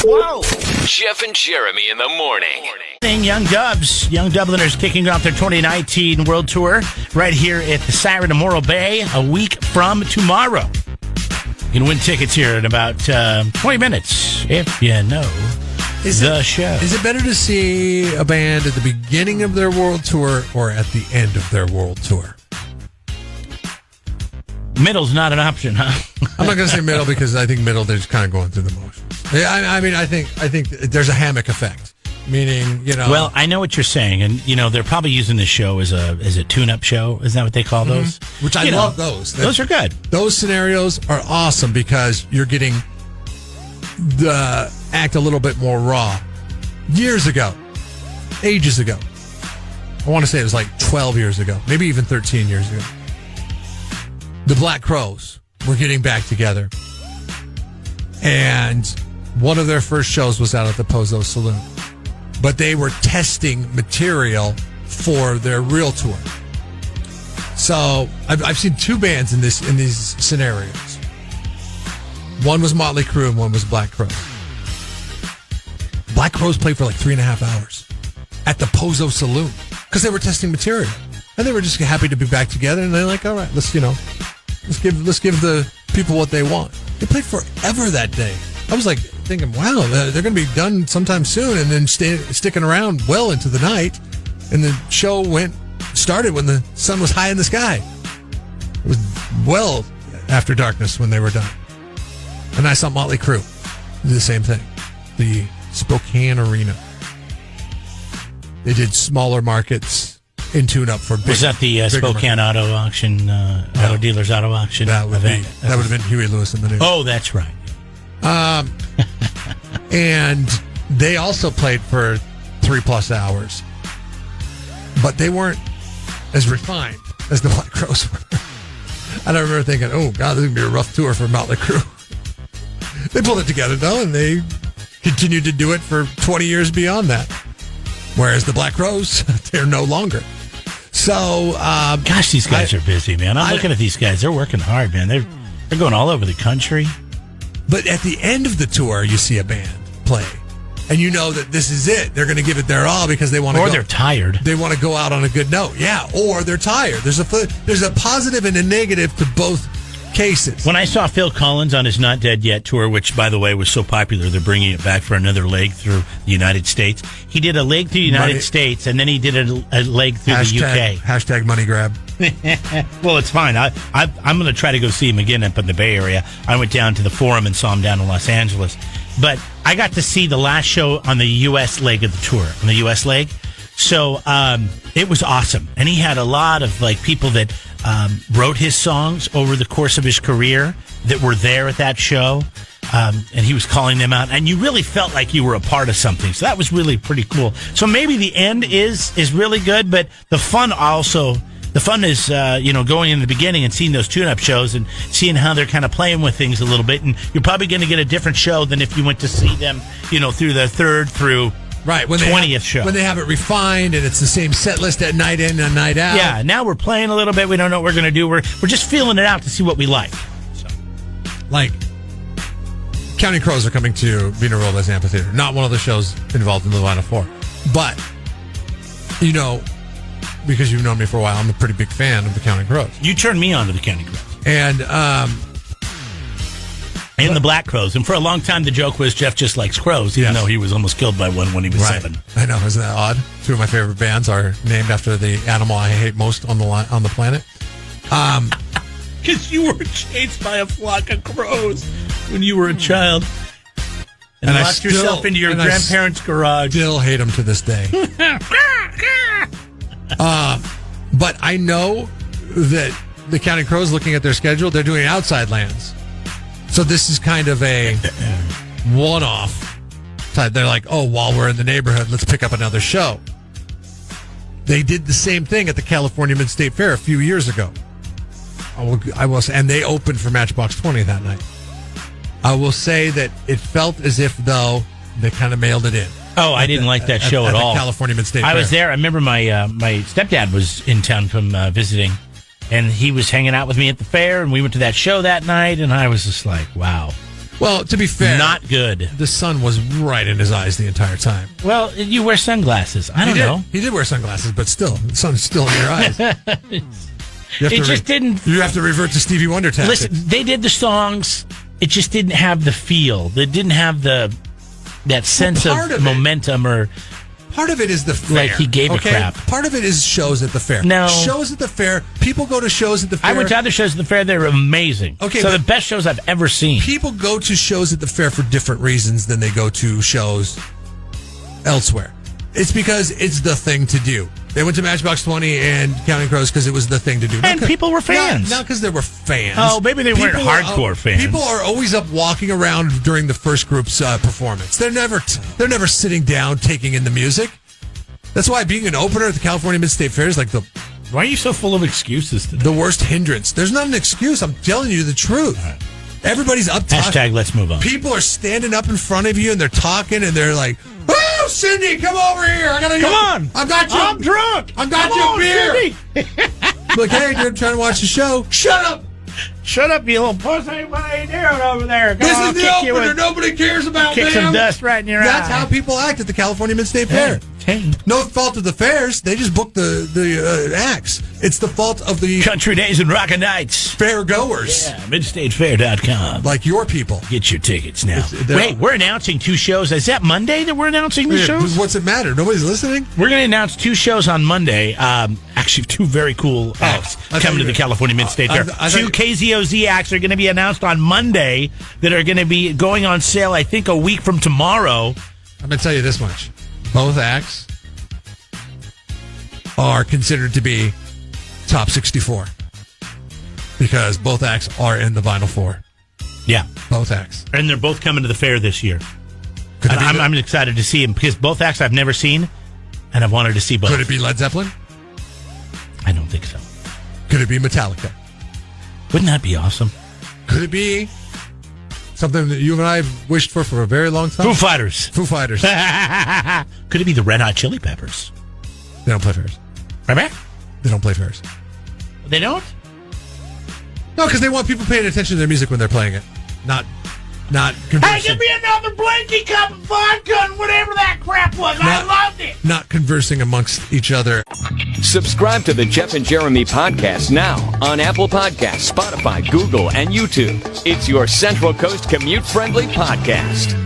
Whoa! Jeff and Jeremy in the morning. Young Dubliners kicking off their 2019 World Tour right here at the Siren of Morro Bay a week from tomorrow. You can win tickets here in about 20 minutes if you know the show. Is it better to see a band at the beginning of their world tour or at the end of their world tour? Middle's not an option, huh? I'm not going to say middle because I think middle, they're just kind of going through the motions. I mean, I think there's a hammock effect, meaning, you know. Well, I know what you're saying, and you know they're probably using this show as a tune-up show. Isn't that what they call those? Which I love those. Those are good. Those scenarios are awesome because you're getting the act a little bit more raw. Years ago, ages ago, I want to say it was like 12 years ago, maybe even 13 years ago. The Black Crowes were getting back together, and one of their first shows was out at the Pozo Saloon. But they were testing material for their real tour. So I've seen two bands in these scenarios. One was Motley Crue and one was Black Crowes. Black Crowes played for like 3.5 hours at the Pozo Saloon because they were testing material, and they were just happy to be back together. And they're like, "All right, let's give the people what they want." They played forever that day. I was like thinking, wow, they're going to be done sometime soon, and then sticking around well into the night. And the show started when the sun was high in the sky. It was well after darkness when they were done. And I saw Motley Crue do the same thing. The Spokane Arena. They did smaller markets in tune-up for big. Was that the Spokane markets. Auto Auction, Auto Dealers Auto Auction that would event? That would have been Huey Lewis and the News. Oh, that's right. And they also played for 3+ hours, but they weren't as refined as the Black Crowes were. And I remember thinking, oh God, this is going to be a rough tour for Motley Crue. They pulled it together though, and they continued to do it for 20 years beyond that. Whereas the Black Crowes, they're no longer. So, gosh, these guys are busy, man. I'm looking at these guys; they're working hard, man. They're going all over the country. But at the end of the tour, you see a band play, and you know that this is it. They're going to give it their all because they want to. Or they're tired. They want to go out on a good note. Yeah, or they're tired. There's a positive and a negative to both cases. When I saw Phil Collins on his Not Dead Yet tour, which, by the way, was so popular, they're bringing it back for another leg through the United States. He did a leg through the United States, and then he did a leg through the UK. Hashtag money grab. Well, it's fine. I'm going to try to go see him again up in the Bay Area. I went down to the Forum and saw him down in Los Angeles. But I got to see the last show on the U.S. leg of the tour, on the U.S. leg. So it was awesome. And he had a lot of people that wrote his songs over the course of his career that were there at that show. And he was calling them out. And you really felt like you were a part of something. So that was really pretty cool. So maybe the end is really good, but the fun is, going in the beginning and seeing those tune-up shows and seeing how they're kind of playing with things a little bit. And you're probably going to get a different show than if you went to see them, through the third through 20th show. When they have it refined and it's the same set list at night in and night out. Yeah, now we're playing a little bit. We don't know what we're going to do. We're just feeling it out to see what we like. So. Like, Counting Crows are coming to Vina Robles Amphitheater. Not one of the shows involved in the Final Four. But, because you've known me for a while, I'm a pretty big fan of the Counting Crows. You turned me on to the Counting Crows. And the Black Crowes. And for a long time, the joke was Jeff just likes crows, even though he was almost killed by one when he was 7. I know, isn't that odd? Two of my favorite bands are named after the animal I hate most on the planet. Because you were chased by a flock of crows when you were a child. And locked yourself into your grandparents' garage. Still hate them to this day. But I know that the Counting Crows, looking at their schedule, they're doing Outside Lands. So this is kind of a one-off. They're like, oh, while we're in the neighborhood, let's pick up another show. They did the same thing at the California Mid-State Fair a few years ago. And they opened for Matchbox 20 that night. I will say that it felt as if, though, they kind of mailed it in. Oh, I didn't like that show at all. California Mid-State Fair. I was there. I remember my stepdad was in town from visiting. And he was hanging out with me at the fair, and we went to that show that night, and I was just like, wow. Well, to be fair, Not good. the sun was right in his eyes the entire time. Well, you wear sunglasses. I don't know. He did wear sunglasses, but still, the sun's still in your eyes. It just didn't. You have to revert to Stevie Wonder tactics. Listen, they did the songs. It just didn't have the feel. They didn't have that sense of momentum or. Part of it is the fair. Like he gave a crap. Part of it is shows at the fair. No. Shows at the fair. People go to shows at the fair. I went to other shows at the fair. They were amazing. Okay, so the best shows I've ever seen. People go to shows at the fair for different reasons than they go to shows elsewhere. It's because it's the thing to do. They went to Matchbox 20 and Counting Crows because it was the thing to do. And people were fans. Not because there were fans. Oh, maybe they weren't hardcore fans. People are always up walking around during the first group's performance. They're never sitting down taking in the music. That's why being an opener at the California Mid-State Fair is like Why are you so full of excuses today? the worst hindrance. There's not an excuse. I'm telling you the truth. Right. Everybody's up talking. Hashtag let's move on. People are standing up in front of you and they're talking and they're like, "Oh, Cindy, come over here. Come on. I got you. I'm drunk. I got you a beer." Like, "Hey, dude, I'm trying to watch the show." Shut up. Shut up, you little pussy. What are you doing over there? This is the opener. Nobody cares about Kick some dust right in your eye. That's how people act at the California Mid-State Fair. Hey. No fault of the fairs. They just book the acts. It's the fault of the Country Days and Rockin' Nights. fair goers. Yeah, midstatefair.com. Like your people. Get your tickets now. Wait, we're announcing 2 shows. Is that Monday that we're announcing the shows? What's it matter? Nobody's listening? We're going to announce 2 shows on Monday. Actually, 2 very cool acts coming to the California Mid-State Fair. 2 KZOZ acts are going to be announced on Monday that are going to be going on sale, I think, a week from tomorrow. I'm going to tell you this much. Both acts are considered to be top 64 because both acts are in the Vinyl 4. Yeah. Both acts. And they're both coming to the fair this year. I'm excited to see them because both acts I've never seen, and I've wanted to see both. Could it be Led Zeppelin? I don't think so. Could it be Metallica? Wouldn't that be awesome? Could it be something that you and I have wished for a very long time? Foo Fighters. Foo Fighters. Could it be the Red Hot Chili Peppers? They don't play fairs. Right back? They don't play fairs. They don't? No, because they want people paying attention to their music when they're playing it. Not conversing. Hey, give me another blanky cup of vodka and whatever that crap was. I loved it. Not conversing amongst each other. Subscribe to the Jeff and Jeremy podcast now on Apple Podcasts, Spotify, Google, and YouTube. It's your Central Coast commute-friendly podcast.